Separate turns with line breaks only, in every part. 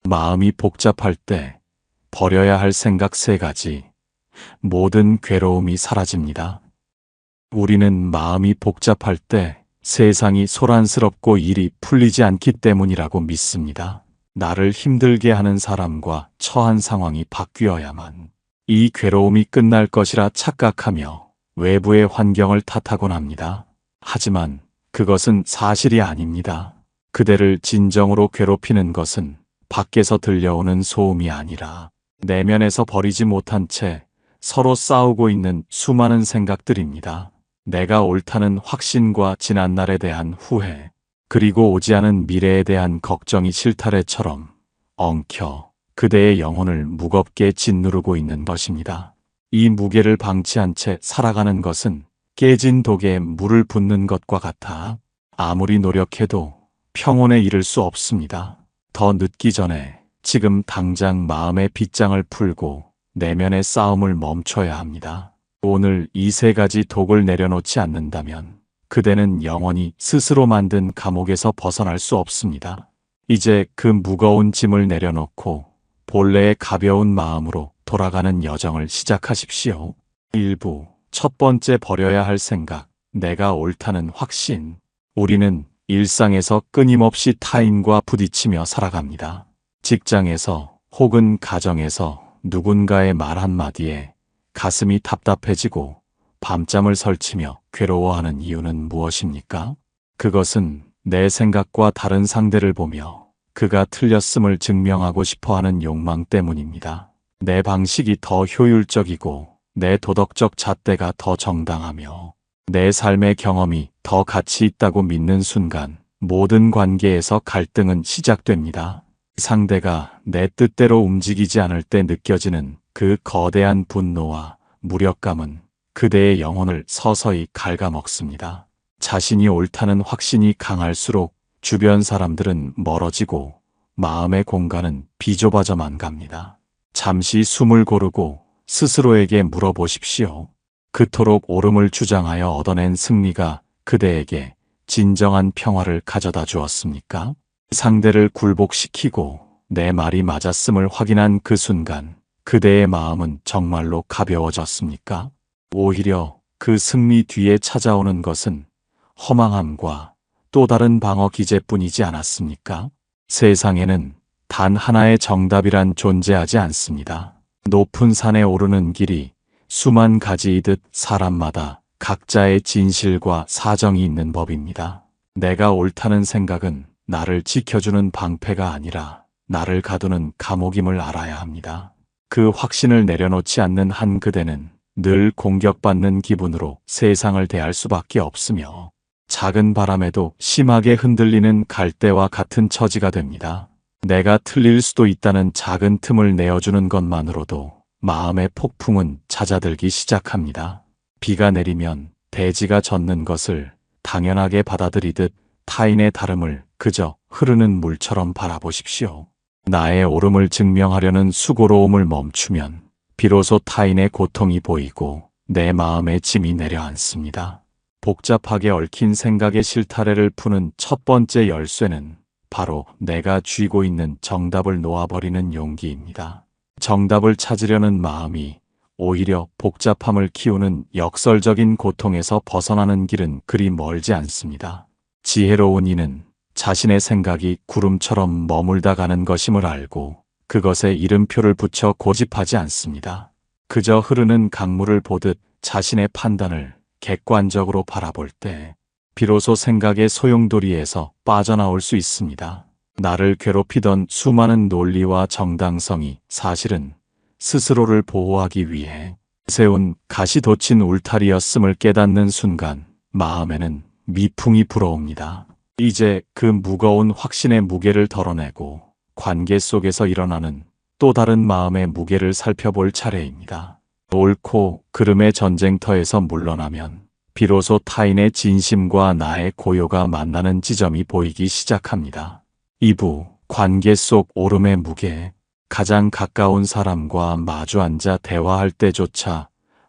마음이 복잡할 때 버려야 할 생각 3가지. 모든 괴로움이 사라집니다. 우리는 마음이 복잡할 때 세상이 소란스럽고 일이 풀리지 않기 때문이라고 믿습니다. 나를 힘들게 하는 사람과 처한 상황이 바뀌어야만 이 괴로움이 끝날 것이라 착각하며 외부의 환경을 탓하곤 합니다. 하지만 그것은 사실이 아닙니다. 그대를 진정으로 괴롭히는 것은 밖에서 들려오는 소음이 아니라 내면에서 버리지 못한 채 서로 싸우고 있는 수많은 생각들입니다. 내가 옳다는 확신과 지난날에 대한 후회, 그리고 오지 않은 미래에 대한 걱정이 실타래처럼 엉켜 그대의 영혼을 무겁게 짓누르고 있는 것입니다. 이 무게를 방치한 채 살아가는 것은 깨진 독에 물을 붓는 것과 같아 아무리 노력해도 평온에 이를 수 없습니다. 더 늦기 전에 지금 당장 마음의 빗장을 풀고 내면의 싸움을 멈춰야 합니다. 오늘 이 3가지 독을 내려놓지 않는다면 그대는 영원히 스스로 만든 감옥에서 벗어날 수 없습니다. 이제 그 무거운 짐을 내려놓고 본래의 가벼운 마음으로 돌아가는 여정을 시작하십시오. 1부, 첫 번째 버려야 할 생각, 내가 옳다는 확신. 우리는 일상에서 끊임없이 타인과 부딪히며 살아갑니다. 직장에서 혹은 가정에서 누군가의 말 한마디에 가슴이 답답해지고 밤잠을 설치며 괴로워하는 이유는 무엇입니까? 그것은 내 생각과 다른 상대를 보며 그가 틀렸음을 증명하고 싶어하는 욕망 때문입니다. 내 방식이 더 효율적이고 내 도덕적 잣대가 더 정당하며 내 삶의 경험이 더 가치 있다고 믿는 순간 모든 관계에서 갈등은 시작됩니다. 상대가 내 뜻대로 움직이지 않을 때 느껴지는 그 거대한 분노와 무력감은 그대의 영혼을 서서히 갉아먹습니다. 자신이 옳다는 확신이 강할수록 주변 사람들은 멀어지고 마음의 공간은 비좁아져만 갑니다. 잠시 숨을 고르고 스스로에게 물어보십시오. 그토록 옳음을 주장하여 얻어낸 승리가 그대에게 진정한 평화를 가져다 주었습니까? 상대를 굴복시키고 내 말이 맞았음을 확인한 그 순간 그대의 마음은 정말로 가벼워졌습니까? 오히려 그 승리 뒤에 찾아오는 것은 허망함과 또 다른 방어 기제뿐이지 않았습니까? 세상에는 단 하나의 정답이란 존재하지 않습니다. 높은 산에 오르는 길이 수만 가지이듯 사람마다 각자의 진실과 사정이 있는 법입니다. 내가 옳다는 생각은 나를 지켜주는 방패가 아니라 나를 가두는 감옥임을 알아야 합니다. 그 확신을 내려놓지 않는 한 그대는 늘 공격받는 기분으로 세상을 대할 수밖에 없으며 작은 바람에도 심하게 흔들리는 갈대와 같은 처지가 됩니다. 내가 틀릴 수도 있다는 작은 틈을 내어주는 것만으로도 마음의 폭풍은 잦아들기 시작합니다. 비가 내리면 대지가 젖는 것을 당연하게 받아들이듯 타인의 다름을 그저 흐르는 물처럼 바라보십시오. 나의 옳음을 증명하려는 수고로움을 멈추면 비로소 타인의 고통이 보이고 내 마음의 짐이 내려앉습니다. 복잡하게 얽힌 생각의 실타래를 푸는 첫 번째 열쇠는 바로 내가 쥐고 있는 정답을 놓아버리는 용기입니다. 정답을 찾으려는 마음이 오히려 복잡함을 키우는 역설적인 고통에서 벗어나는 길은 그리 멀지 않습니다. 지혜로운 이는 자신의 생각이 구름처럼 머물다 가는 것임을 알고 그것에 이름표를 붙여 고집하지 않습니다. 그저 흐르는 강물을 보듯 자신의 판단을 객관적으로 바라볼 때 비로소 생각의 소용돌이에서 빠져나올 수 있습니다. 나를 괴롭히던 수많은 논리와 정당성이 사실은 스스로를 보호하기 위해 세운 가시 돋친 울타리였음을 깨닫는 순간 마음에는 미풍이 불어옵니다. 이제 그 무거운 확신의 무게를 덜어내고 관계 속에서 일어나는 또 다른 마음의 무게를 살펴볼 차례입니다. 옳고 그름의 전쟁터에서 물러나면 비로소 타인의 진심과 나의 고요가 만나는 지점이 보이기 시작합니다. 2부, 관계 속 옳음의 무게. 가장 가까운 사람과 마주 앉아 대화할 때조차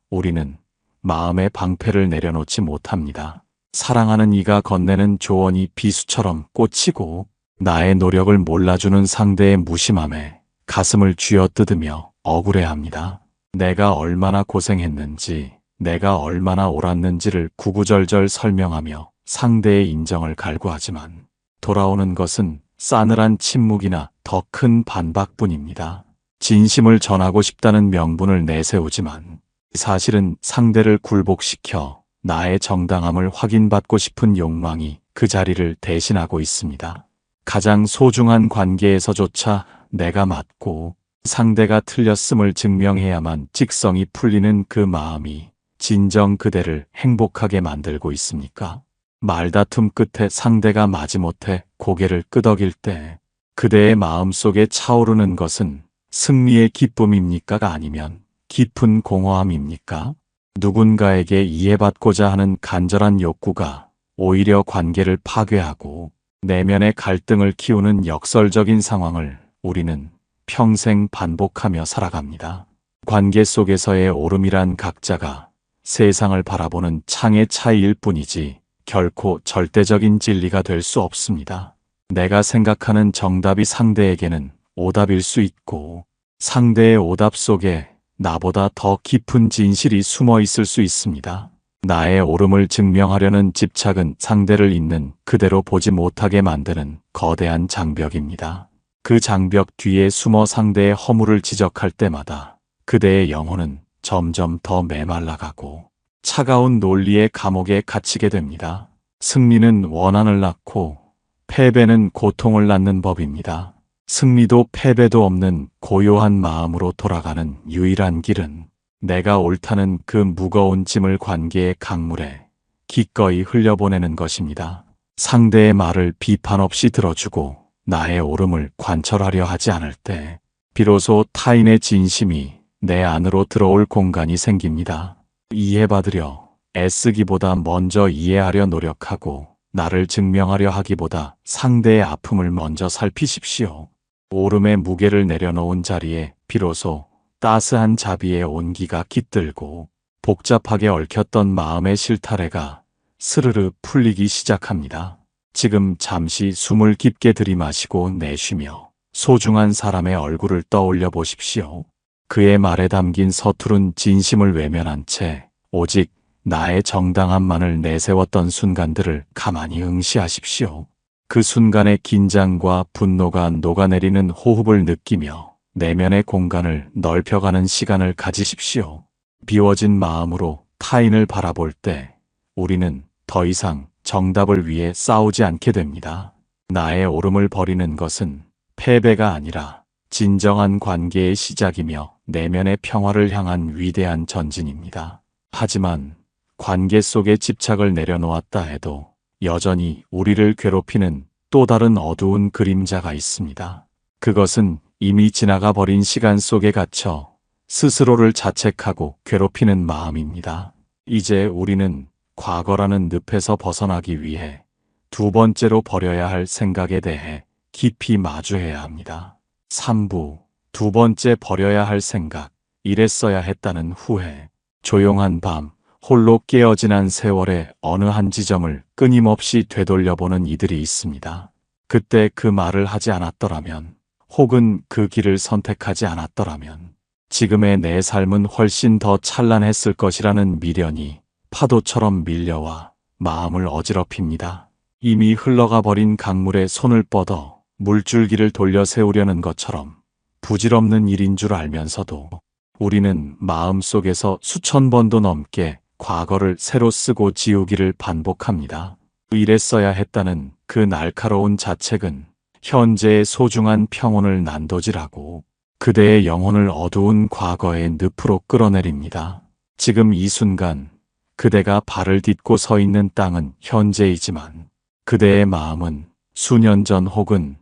우리는 마음의 방패를 내려놓지 못합니다. 사랑하는 이가 건네는 조언이 비수처럼 꽂히고 나의 노력을 몰라주는 상대의 무심함에 가슴을 쥐어뜯으며 억울해합니다. 내가 얼마나 고생했는지, 내가 얼마나 옳았는지를 구구절절 설명하며 상대의 인정을 갈구하지만 돌아오는 것은 싸늘한 침묵이나 더 큰 반박뿐입니다. 진심을 전하고 싶다는 명분을 내세우지만 사실은 상대를 굴복시켜 나의 정당함을 확인받고 싶은 욕망이 그 자리를 대신하고 있습니다. 가장 소중한 관계에서조차 내가 맞고 상대가 틀렸음을 증명해야만 직성이 풀리는 그 마음이 진정 그대를 행복하게 만들고 있습니까? 말다툼 끝에 상대가 마지못해 고개를 끄덕일 때 그대의 마음속에 차오르는 것은 승리의 기쁨입니까가 아니면 깊은 공허함입니까? 누군가에게 이해받고자 하는 간절한 욕구가 오히려 관계를 파괴하고 내면의 갈등을 키우는 역설적인 상황을 우리는 평생 반복하며 살아갑니다. 관계 속에서의 오름이란 각자가 세상을 바라보는 창의 차이일 뿐이지 결코 절대적인 진리가 될 수 없습니다. 내가 생각하는 정답이 상대에게는 오답일 수 있고 상대의 오답 속에 나보다 더 깊은 진실이 숨어 있을 수 있습니다. 나의 옳음을 증명하려는 집착은 상대를 있는 그대로 보지 못하게 만드는 거대한 장벽입니다. 그 장벽 뒤에 숨어 상대의 허물을 지적할 때마다 그대의 영혼은 점점 더 메말라가고 차가운 논리의 감옥에 갇히게 됩니다. 승리는 원한을 낳고 패배는 고통을 낳는 법입니다. 승리도 패배도 없는 고요한 마음으로 돌아가는 유일한 길은 내가 옳다는 그 무거운 짐을 관계의 강물에 기꺼이 흘려보내는 것입니다. 상대의 말을 비판 없이 들어주고 나의 옳음을 관철하려 하지 않을 때 비로소 타인의 진심이 내 안으로 들어올 공간이 생깁니다. 이해받으려 애쓰기보다 먼저 이해하려 노력하고 나를 증명하려 하기보다 상대의 아픔을 먼저 살피십시오. 옳음의 무게를 내려놓은 자리에 비로소 따스한 자비의 온기가 깃들고 복잡하게 얽혔던 마음의 실타래가 스르르 풀리기 시작합니다. 지금 잠시 숨을 깊게 들이마시고 내쉬며 소중한 사람의 얼굴을 떠올려 보십시오. 그의 말에 담긴 서투른 진심을 외면한 채 오직 나의 정당함만을 내세웠던 순간들을 가만히 응시하십시오. 그 순간의 긴장과 분노가 녹아내리는 호흡을 느끼며 내면의 공간을 넓혀가는 시간을 가지십시오. 비워진 마음으로 타인을 바라볼 때 우리는 더 이상 정답을 위해 싸우지 않게 됩니다. 나의 옳음을 버리는 것은 패배가 아니라 진정한 관계의 시작이며 내면의 평화를 향한 위대한 전진입니다. 하지만 관계 속에 집착을 내려놓았다 해도 여전히 우리를 괴롭히는 또 다른 어두운 그림자가 있습니다. 그것은 이미 지나가 버린 시간 속에 갇혀 스스로를 자책하고 괴롭히는 마음입니다. 이제 우리는 과거라는 늪에서 벗어나기 위해 두 번째로 버려야 할 생각에 대해 깊이 마주해야 합니다. 3부 두 번째 버려야 할 생각, 이랬어야 했다는 후회. 조용한 밤, 홀로 깨어 지난 세월의 어느 한 지점을 끊임없이 되돌려보는 이들이 있습니다. 그때 그 말을 하지 않았더라면, 혹은 그 길을 선택하지 않았더라면, 지금의 내 삶은 훨씬 더 찬란했을 것이라는 미련이 파도처럼 밀려와 마음을 어지럽힙니다. 이미 흘러가 버린 강물에 손을 뻗어 물줄기를 돌려 세우려는 것처럼 부질없는 일인 줄 알면서도 우리는 마음속에서 수천 번도 넘게 과거를 새로 쓰고 지우기를 반복합니다. 이랬어야 했다는 그 날카로운 자책은 현재의 소중한 평온을 난도질하고 그대의 영혼을 어두운 과거의 늪으로 끌어내립니다. 지금 이 순간 그대가 발을 딛고 서 있는 땅은 현재이지만 그대의 마음은 수년 전 혹은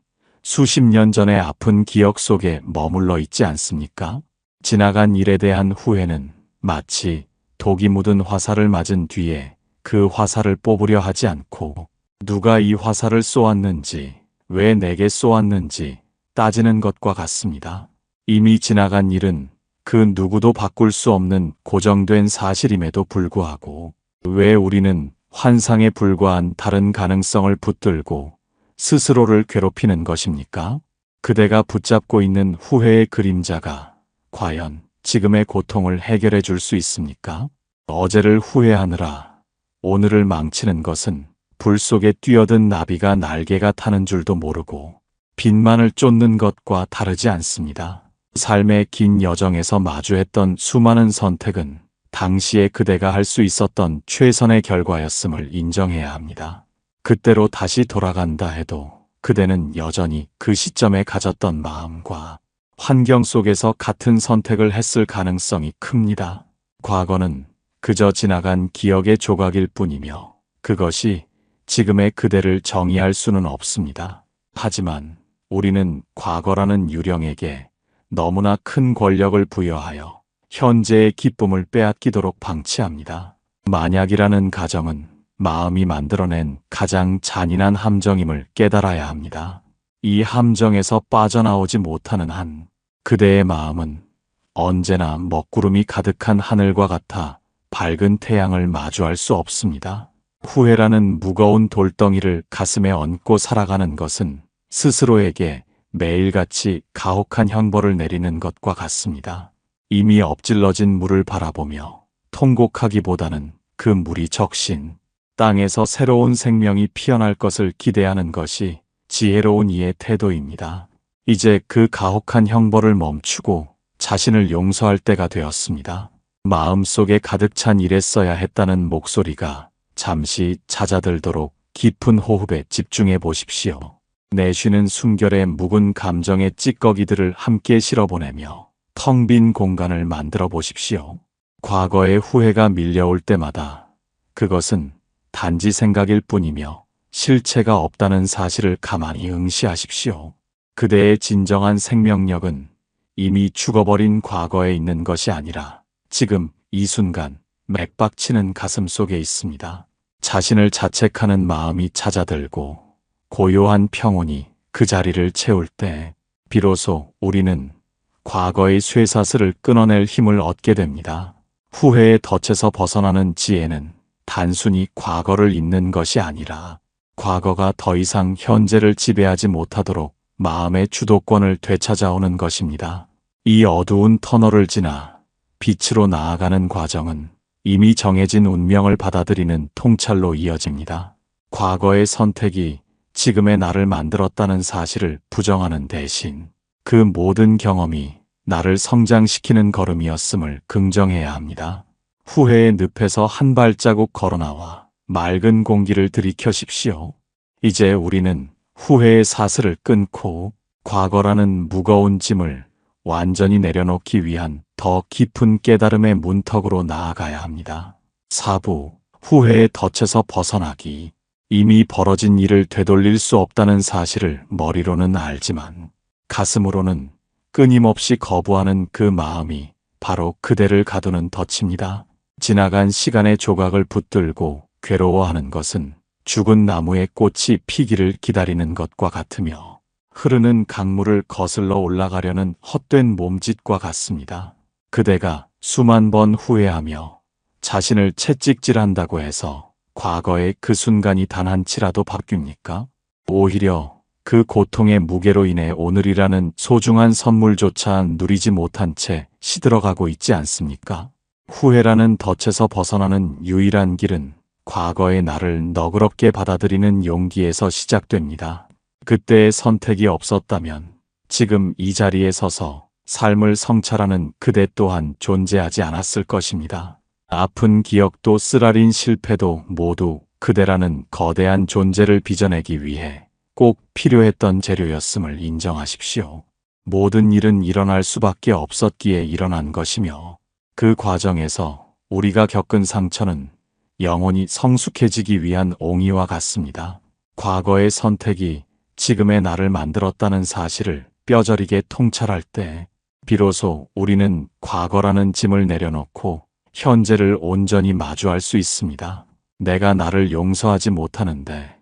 수십 년 전의 아픈 기억 속에 머물러 있지 않습니까? 지나간 일에 대한 후회는 마치 독이 묻은 화살을 맞은 뒤에 그 화살을 뽑으려 하지 않고 누가 이 화살을 쏘았는지, 왜 내게 쏘았는지 따지는 것과 같습니다. 이미 지나간 일은 그 누구도 바꿀 수 없는 고정된 사실임에도 불구하고 왜 우리는 환상에 불과한 다른 가능성을 붙들고 스스로를 괴롭히는 것입니까? 그대가 붙잡고 있는 후회의 그림자가 과연 지금의 고통을 해결해 줄 수 있습니까? 어제를 후회하느라 오늘을 망치는 것은 불 속에 뛰어든 나비가 날개가 타는 줄도 모르고 빛만을 쫓는 것과 다르지 않습니다. 삶의 긴 여정에서 마주했던 수많은 선택은 당시에 그대가 할 수 있었던 최선의 결과였음을 인정해야 합니다. 그때로 다시 돌아간다 해도 그대는 여전히 그 시점에 가졌던 마음과 환경 속에서 같은 선택을 했을 가능성이 큽니다. 과거는 그저 지나간 기억의 조각일 뿐이며 그것이 지금의 그대를 정의할 수는 없습니다. 하지만 우리는 과거라는 유령에게 너무나 큰 권력을 부여하여 현재의 기쁨을 빼앗기도록 방치합니다. 만약이라는 가정은 마음이 만들어낸 가장 잔인한 함정임을 깨달아야 합니다. 이 함정에서 빠져나오지 못하는 한 그대의 마음은 언제나 먹구름이 가득한 하늘과 같아 밝은 태양을 마주할 수 없습니다. 후회라는 무거운 돌덩이를 가슴에 얹고 살아가는 것은 스스로에게 매일같이 가혹한 형벌을 내리는 것과 같습니다. 이미 엎질러진 물을 바라보며 통곡하기보다는 그 물이 적신 땅에서 새로운 생명이 피어날 것을 기대하는 것이 지혜로운 이의 태도입니다. 이제 그 가혹한 형벌을 멈추고 자신을 용서할 때가 되었습니다. 마음속에 가득 찬 일에 써야 했다는 목소리가 잠시 잦아들도록 깊은 호흡에 집중해 보십시오. 내쉬는 숨결에 묵은 감정의 찌꺼기들을 함께 실어보내며 텅 빈 공간을 만들어 보십시오. 과거의 후회가 밀려올 때마다 그것은 단지 생각일 뿐이며 실체가 없다는 사실을 가만히 응시하십시오. 그대의 진정한 생명력은 이미 죽어버린 과거에 있는 것이 아니라 지금 이 순간 맥박치는 가슴 속에 있습니다. 자신을 자책하는 마음이 잦아들고 고요한 평온이 그 자리를 채울 때 비로소 우리는 과거의 쇠사슬을 끊어낼 힘을 얻게 됩니다. 후회의 덫에서 벗어나는 지혜는 단순히 과거를 잊는 것이 아니라 과거가 더 이상 현재를 지배하지 못하도록 마음의 주도권을 되찾아오는 것입니다. 이 어두운 터널을 지나 빛으로 나아가는 과정은 이미 정해진 운명을 받아들이는 통찰로 이어집니다. 과거의 선택이 지금의 나를 만들었다는 사실을 부정하는 대신 그 모든 경험이 나를 성장시키는 걸음이었음을 긍정해야 합니다. 후회의 늪에서 한 발자국 걸어나와 맑은 공기를 들이켜십시오. 이제 우리는 후회의 사슬을 끊고 과거라는 무거운 짐을 완전히 내려놓기 위한 더 깊은 깨달음의 문턱으로 나아가야 합니다. 4부 후회의 덫에서 벗어나기. 이미 벌어진 일을 되돌릴 수 없다는 사실을 머리로는 알지만 가슴으로는 끊임없이 거부하는 그 마음이 바로 그대를 가두는 덫입니다. 지나간 시간의 조각을 붙들고 괴로워하는 것은 죽은 나무의 꽃이 피기를 기다리는 것과 같으며 흐르는 강물을 거슬러 올라가려는 헛된 몸짓과 같습니다. 그대가 수만 번 후회하며 자신을 채찍질한다고 해서 과거의 그 순간이 단 한치라도 바뀝니까? 오히려 그 고통의 무게로 인해 오늘이라는 소중한 선물조차 누리지 못한 채 시들어가고 있지 않습니까? 후회라는 덫에서 벗어나는 유일한 길은 과거의 나를 너그럽게 받아들이는 용기에서 시작됩니다. 그때의 선택이 없었다면 지금 이 자리에 서서 삶을 성찰하는 그대 또한 존재하지 않았을 것입니다. 아픈 기억도 쓰라린 실패도 모두 그대라는 거대한 존재를 빚어내기 위해 꼭 필요했던 재료였음을 인정하십시오. 모든 일은 일어날 수밖에 없었기에 일어난 것이며 그 과정에서 우리가 겪은 상처는 영혼이 성숙해지기 위한 옹이와 같습니다. 과거의 선택이 지금의 나를 만들었다는 사실을 뼈저리게 통찰할 때 비로소 우리는 과거라는 짐을 내려놓고 현재를 온전히 마주할 수 있습니다. 내가 나를 용서하지 못하는데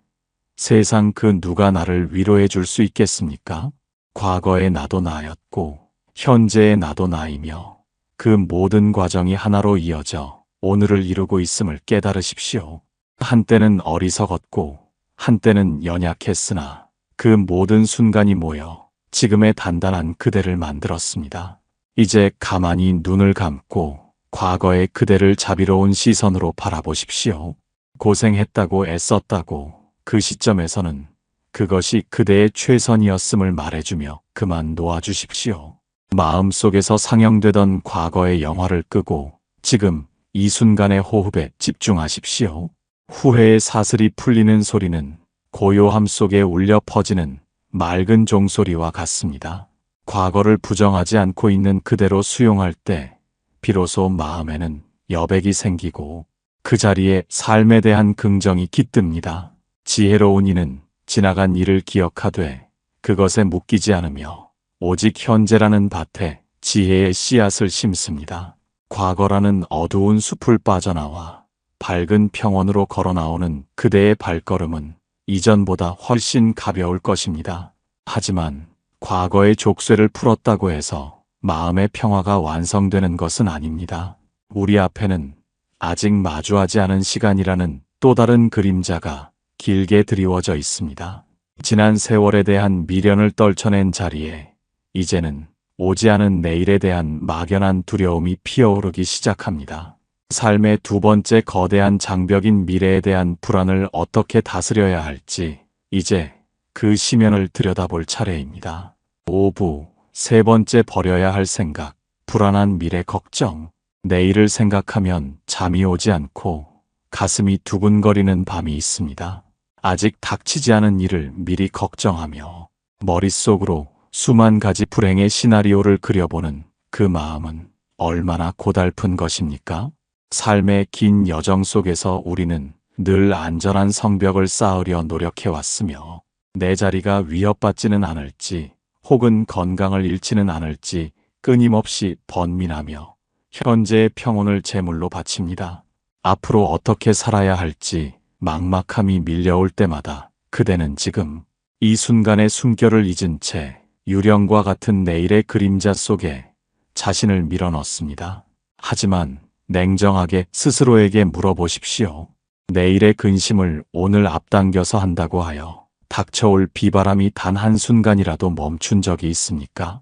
세상 그 누가 나를 위로해 줄 수 있겠습니까? 과거의 나도 나였고 현재의 나도 나이며 그 모든 과정이 하나로 이어져 오늘을 이루고 있음을 깨달으십시오. 한때는 어리석었고 한때는 연약했으나 그 모든 순간이 모여 지금의 단단한 그대를 만들었습니다. 이제 가만히 눈을 감고 과거의 그대를 자비로운 시선으로 바라보십시오. 고생했다고 애썼다고 그 시점에서는 그것이 그대의 최선이었음을 말해주며 그만 놓아주십시오. 마음속에서 상영되던 과거의 영화를 끄고 지금 이 순간의 호흡에 집중하십시오. 후회의 사슬이 풀리는 소리는 고요함 속에 울려 퍼지는 맑은 종소리와 같습니다. 과거를 부정하지 않고 있는 그대로 수용할 때 비로소 마음에는 여백이 생기고 그 자리에 삶에 대한 긍정이 깃듭니다. 지혜로운 이는 지나간 일을 기억하되 그것에 묶이지 않으며 오직 현재라는 밭에 지혜의 씨앗을 심습니다. 과거라는 어두운 숲을 빠져나와 밝은 평원으로 걸어 나오는 그대의 발걸음은 이전보다 훨씬 가벼울 것입니다. 하지만 과거의 족쇄를 풀었다고 해서 마음의 평화가 완성되는 것은 아닙니다. 우리 앞에는 아직 마주하지 않은 시간이라는 또 다른 그림자가 길게 드리워져 있습니다. 지난 세월에 대한 미련을 떨쳐낸 자리에 이제는 오지 않은 내일에 대한 막연한 두려움이 피어오르기 시작합니다. 삶의 두 번째 거대한 장벽인 미래에 대한 불안을 어떻게 다스려야 할지 이제 그 심연을 들여다볼 차례입니다. 5부 세 번째 버려야 할 생각, 불안한 미래 걱정. 내일을 생각하면 잠이 오지 않고 가슴이 두근거리는 밤이 있습니다. 아직 닥치지 않은 일을 미리 걱정하며 머릿속으로 수만 가지 불행의 시나리오를 그려보는 그 마음은 얼마나 고달픈 것입니까? 삶의 긴 여정 속에서 우리는 늘 안전한 성벽을 쌓으려 노력해왔으며 내 자리가 위협받지는 않을지 혹은 건강을 잃지는 않을지 끊임없이 번민하며 현재의 평온을 제물로 바칩니다. 앞으로 어떻게 살아야 할지 막막함이 밀려올 때마다 그대는 지금 이 순간의 숨결을 잊은 채 유령과 같은 내일의 그림자 속에 자신을 밀어넣습니다. 하지만 냉정하게 스스로에게 물어보십시오. 내일의 근심을 오늘 앞당겨서 한다고 하여 닥쳐올 비바람이 단 한순간이라도 멈춘 적이 있습니까?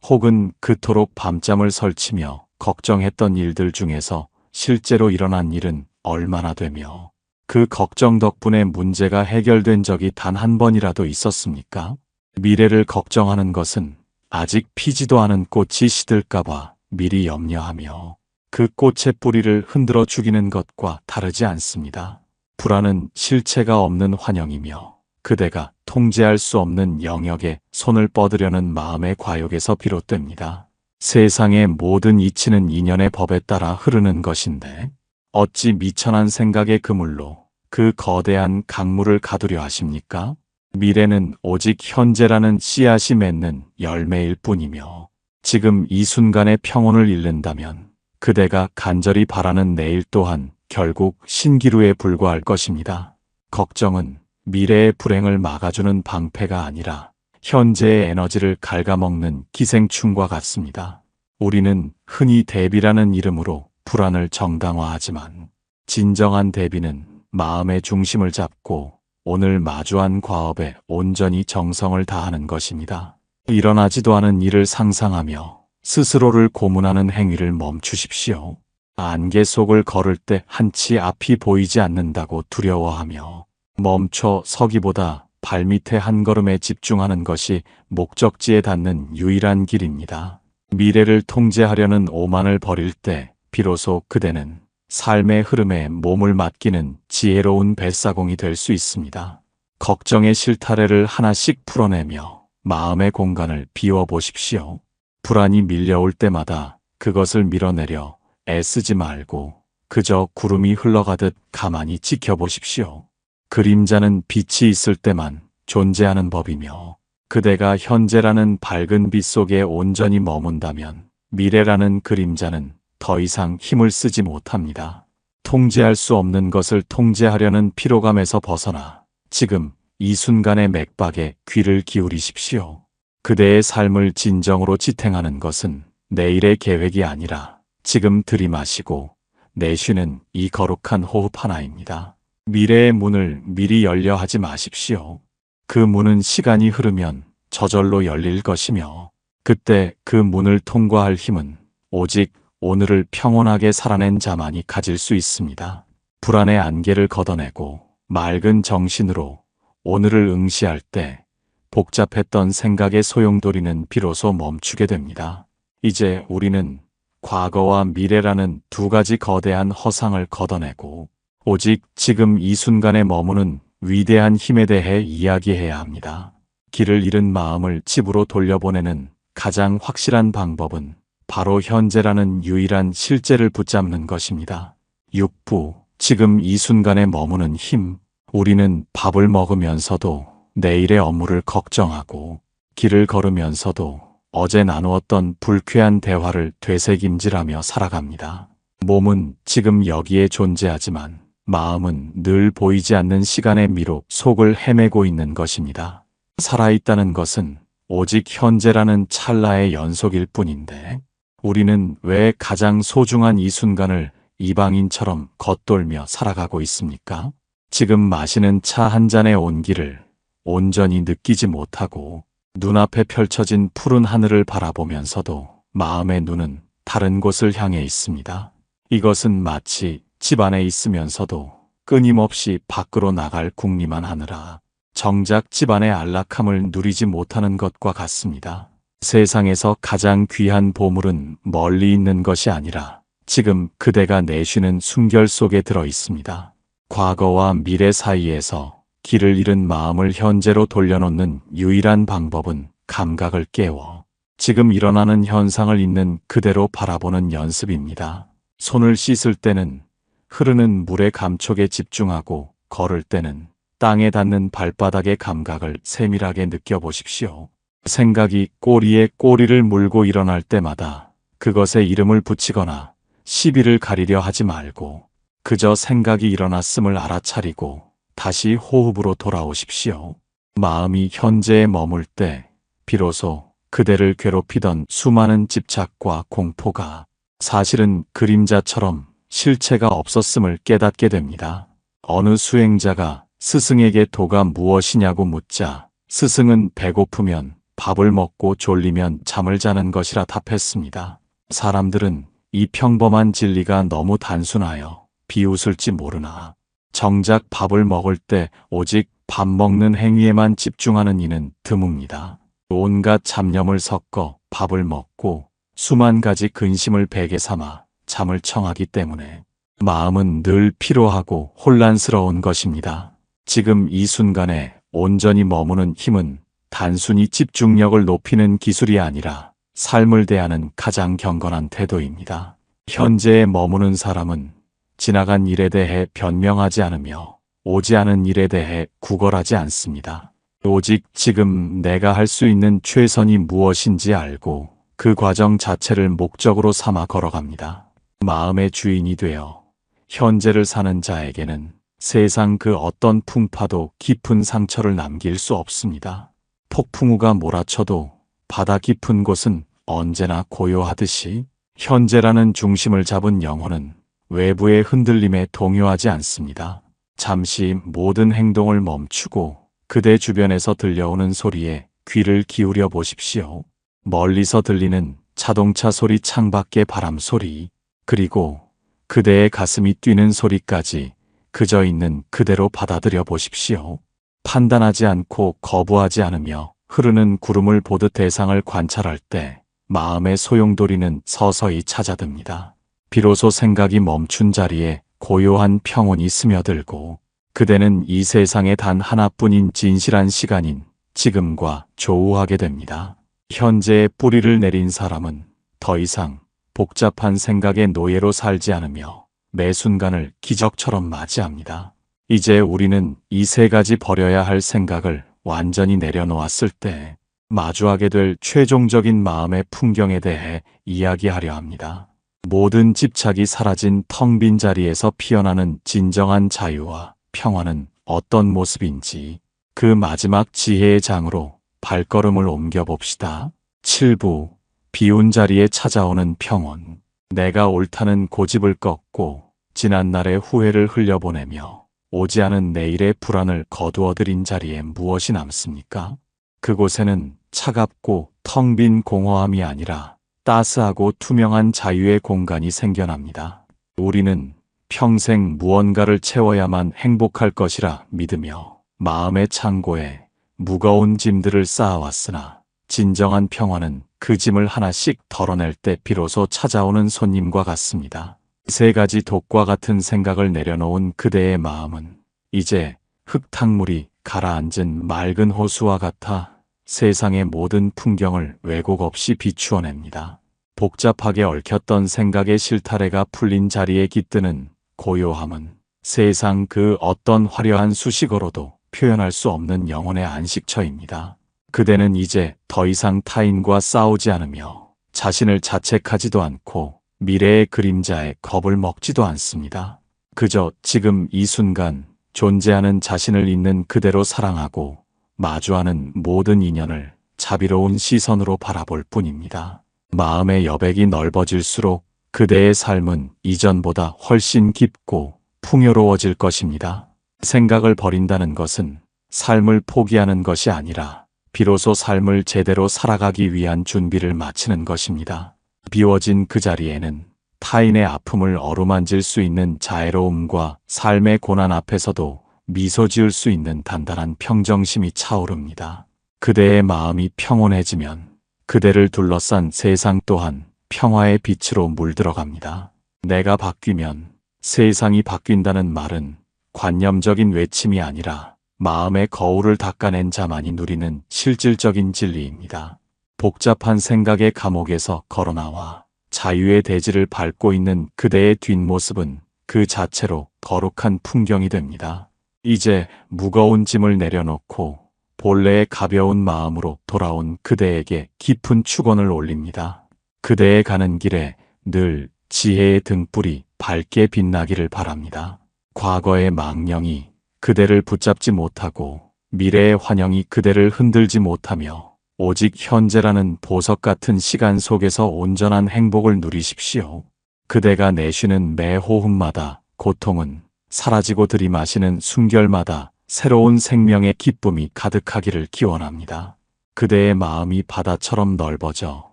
혹은 그토록 밤잠을 설치며 걱정했던 일들 중에서 실제로 일어난 일은 얼마나 되며 그 걱정 덕분에 문제가 해결된 적이 단 한 번이라도 있었습니까? 미래를 걱정하는 것은 아직 피지도 않은 꽃이 시들까봐 미리 염려하며 그 꽃의 뿌리를 흔들어 죽이는 것과 다르지 않습니다. 불안은 실체가 없는 환영이며 그대가 통제할 수 없는 영역에 손을 뻗으려는 마음의 과욕에서 비롯됩니다. 세상의 모든 이치는 인연의 법에 따라 흐르는 것인데 어찌 미천한 생각의 그물로 그 거대한 강물을 가두려 하십니까? 미래는 오직 현재라는 씨앗이 맺는 열매일 뿐이며 지금 이 순간의 평온을 잃는다면 그대가 간절히 바라는 내일 또한 결국 신기루에 불과할 것입니다. 걱정은 미래의 불행을 막아주는 방패가 아니라 현재의 에너지를 갉아먹는 기생충과 같습니다. 우리는 흔히 대비라는 이름으로 불안을 정당화하지만 진정한 대비는 마음의 중심을 잡고 오늘 마주한 과업에 온전히 정성을 다하는 것입니다. 일어나지도 않은 일을 상상하며 스스로를 고문하는 행위를 멈추십시오. 안개 속을 걸을 때 한치 앞이 보이지 않는다고 두려워하며 멈춰 서기보다 발밑의 한 걸음에 집중하는 것이 목적지에 닿는 유일한 길입니다. 미래를 통제하려는 오만을 버릴 때 비로소 그대는 삶의 흐름에 몸을 맡기는 지혜로운 뱃사공이 될 수 있습니다. 걱정의 실타래를 하나씩 풀어내며 마음의 공간을 비워보십시오. 불안이 밀려올 때마다 그것을 밀어내려 애쓰지 말고 그저 구름이 흘러가듯 가만히 지켜보십시오. 그림자는 빛이 있을 때만 존재하는 법이며 그대가 현재라는 밝은 빛 속에 온전히 머문다면 미래라는 그림자는 더 이상 힘을 쓰지 못합니다. 통제할 수 없는 것을 통제하려는 피로감에서 벗어나 지금 이 순간의 맥박에 귀를 기울이십시오. 그대의 삶을 진정으로 지탱하는 것은 내일의 계획이 아니라 지금 들이마시고 내쉬는 이 거룩한 호흡 하나입니다. 미래의 문을 미리 열려 하지 마십시오. 그 문은 시간이 흐르면 저절로 열릴 것이며 그때 그 문을 통과할 힘은 오직 오늘을 평온하게 살아낸 자만이 가질 수 있습니다. 불안의 안개를 걷어내고 맑은 정신으로 오늘을 응시할 때 복잡했던 생각의 소용돌이는 비로소 멈추게 됩니다. 이제 우리는 과거와 미래라는 두 가지 거대한 허상을 걷어내고 오직 지금 이 순간에 머무는 위대한 힘에 대해 이야기해야 합니다. 길을 잃은 마음을 집으로 돌려보내는 가장 확실한 방법은 바로 현재라는 유일한 실제를 붙잡는 것입니다. 6부, 지금 이 순간에 머무는 힘. 우리는 밥을 먹으면서도 내일의 업무를 걱정하고 길을 걸으면서도 어제 나누었던 불쾌한 대화를 되새김질하며 살아갑니다. 몸은 지금 여기에 존재하지만 마음은 늘 보이지 않는 시간의 미로 속을 헤매고 있는 것입니다. 살아있다는 것은 오직 현재라는 찰나의 연속일 뿐인데 우리는 왜 가장 소중한 이 순간을 이방인처럼 겉돌며 살아가고 있습니까? 지금 마시는 차 한 잔의 온기를 온전히 느끼지 못하고 눈앞에 펼쳐진 푸른 하늘을 바라보면서도 마음의 눈은 다른 곳을 향해 있습니다. 이것은 마치 집 안에 있으면서도 끊임없이 밖으로 나갈 궁리만 하느라 정작 집안의 안락함을 누리지 못하는 것과 같습니다. 세상에서 가장 귀한 보물은 멀리 있는 것이 아니라 지금 그대가 내쉬는 숨결 속에 들어 있습니다. 과거와 미래 사이에서 길을 잃은 마음을 현재로 돌려놓는 유일한 방법은 감각을 깨워 지금 일어나는 현상을 있는 그대로 바라보는 연습입니다. 손을 씻을 때는 흐르는 물의 감촉에 집중하고 걸을 때는 땅에 닿는 발바닥의 감각을 세밀하게 느껴보십시오. 생각이 꼬리에 꼬리를 물고 일어날 때마다 그것에 이름을 붙이거나 시비를 가리려 하지 말고 그저 생각이 일어났음을 알아차리고 다시 호흡으로 돌아오십시오. 마음이 현재에 머물 때 비로소 그대를 괴롭히던 수많은 집착과 공포가 사실은 그림자처럼 실체가 없었음을 깨닫게 됩니다. 어느 수행자가 스승에게 도가 무엇이냐고 묻자 스승은 배고프면 밥을 먹고 졸리면 잠을 자는 것이라 답했습니다. 사람들은 이 평범한 진리가 너무 단순하여 비웃을지 모르나 정작 밥을 먹을 때 오직 밥 먹는 행위에만 집중하는 이는 드뭅니다. 온갖 잡념을 섞어 밥을 먹고 수만 가지 근심을 베개 삼아 잠을 청하기 때문에 마음은 늘 피로하고 혼란스러운 것입니다. 지금 이 순간에 온전히 머무는 힘은 단순히 집중력을 높이는 기술이 아니라 삶을 대하는 가장 경건한 태도입니다. 현재에 머무는 사람은 지나간 일에 대해 변명하지 않으며 오지 않은 일에 대해 구걸하지 않습니다. 오직 지금 내가 할 수 있는 최선이 무엇인지 알고 그 과정 자체를 목적으로 삼아 걸어갑니다. 마음의 주인이 되어 현재를 사는 자에게는 세상 그 어떤 풍파도 깊은 상처를 남길 수 없습니다. 폭풍우가 몰아쳐도 바다 깊은 곳은 언제나 고요하듯이 현재라는 중심을 잡은 영혼은 외부의 흔들림에 동요하지 않습니다. 잠시 모든 행동을 멈추고 그대 주변에서 들려오는 소리에 귀를 기울여 보십시오. 멀리서 들리는 자동차 소리, 창밖의 바람 소리, 그리고 그대의 가슴이 뛰는 소리까지 그저 있는 그대로 받아들여 보십시오. 판단하지 않고 거부하지 않으며 흐르는 구름을 보듯 대상을 관찰할 때 마음의 소용돌이는 서서히 찾아듭니다. 비로소 생각이 멈춘 자리에 고요한 평온이 스며들고 그대는 이 세상에 단 하나뿐인 진실한 시간인 지금과 조우하게 됩니다. 현재의 뿌리를 내린 사람은 더 이상 복잡한 생각의 노예로 살지 않으며 매 순간을 기적처럼 맞이합니다. 이제 우리는 이 세 가지 버려야 할 생각을 완전히 내려놓았을 때 마주하게 될 최종적인 마음의 풍경에 대해 이야기하려 합니다. 모든 집착이 사라진 텅 빈 자리에서 피어나는 진정한 자유와 평화는 어떤 모습인지 그 마지막 지혜의 장으로 발걸음을 옮겨봅시다. 7부, 비운 자리에 찾아오는 평온. 내가 옳다는 고집을 꺾고 지난날의 후회를 흘려보내며 오지 않은 내일의 불안을 거두어들인 자리에 무엇이 남습니까? 그곳에는 차갑고 텅 빈 공허함이 아니라 따스하고 투명한 자유의 공간이 생겨납니다. 우리는 평생 무언가를 채워야만 행복할 것이라 믿으며 마음의 창고에 무거운 짐들을 쌓아왔으나 진정한 평화는 그 짐을 하나씩 덜어낼 때 비로소 찾아오는 손님과 같습니다. 세 가지 독과 같은 생각을 내려놓은 그대의 마음은 이제 흙탕물이 가라앉은 맑은 호수와 같아 세상의 모든 풍경을 왜곡 없이 비추어냅니다. 복잡하게 얽혔던 생각의 실타래가 풀린 자리에 깃드는 고요함은 세상 그 어떤 화려한 수식어로도 표현할 수 없는 영혼의 안식처입니다. 그대는 이제 더 이상 타인과 싸우지 않으며 자신을 자책하지도 않고 미래의 그림자에 겁을 먹지도 않습니다. 그저 지금 이 순간 존재하는 자신을 있는 그대로 사랑하고 마주하는 모든 인연을 자비로운 시선으로 바라볼 뿐입니다. 마음의 여백이 넓어질수록 그대의 삶은 이전보다 훨씬 깊고 풍요로워질 것입니다. 생각을 버린다는 것은 삶을 포기하는 것이 아니라 비로소 삶을 제대로 살아가기 위한 준비를 마치는 것입니다. 비워진 그 자리에는 타인의 아픔을 어루만질 수 있는 자애로움과 삶의 고난 앞에서도 미소 지을 수 있는 단단한 평정심이 차오릅니다. 그대의 마음이 평온해지면 그대를 둘러싼 세상 또한 평화의 빛으로 물들어갑니다. 내가 바뀌면 세상이 바뀐다는 말은 관념적인 외침이 아니라 마음의 거울을 닦아낸 자만이 누리는 실질적인 진리입니다. 복잡한 생각의 감옥에서 걸어나와 자유의 대지를 밟고 있는 그대의 뒷모습은 그 자체로 거룩한 풍경이 됩니다. 이제 무거운 짐을 내려놓고 본래의 가벼운 마음으로 돌아온 그대에게 깊은 축원을 올립니다. 그대의 가는 길에 늘 지혜의 등불이 밝게 빛나기를 바랍니다. 과거의 망령이 그대를 붙잡지 못하고 미래의 환영이 그대를 흔들지 못하며 오직 현재라는 보석 같은 시간 속에서 온전한 행복을 누리십시오. 그대가 내쉬는 매 호흡마다 고통은 사라지고 들이마시는 숨결마다 새로운 생명의 기쁨이 가득하기를 기원합니다. 그대의 마음이 바다처럼 넓어져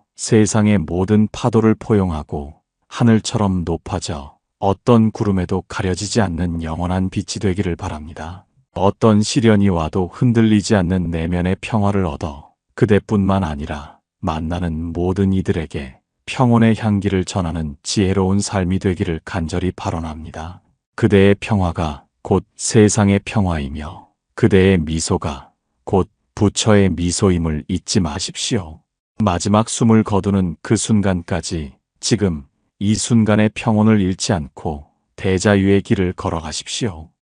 세상의 모든 파도를 포용하고 하늘처럼 높아져 어떤 구름에도 가려지지 않는 영원한 빛이 되기를 바랍니다. 어떤 시련이 와도 흔들리지 않는 내면의 평화를 얻어 그대뿐만 아니라 만나는 모든 이들에게 평온의 향기를 전하는 지혜로운 삶이 되기를 간절히 발언합니다. 그대의 평화가 곧 세상의 평화이며 그대의 미소가 곧 부처의 미소임을 잊지 마십시오. 마지막 숨을 거두는 그 순간까지 지금 이 순간의 평온을 잃지 않고 대자유의 길을 걸어가십시오.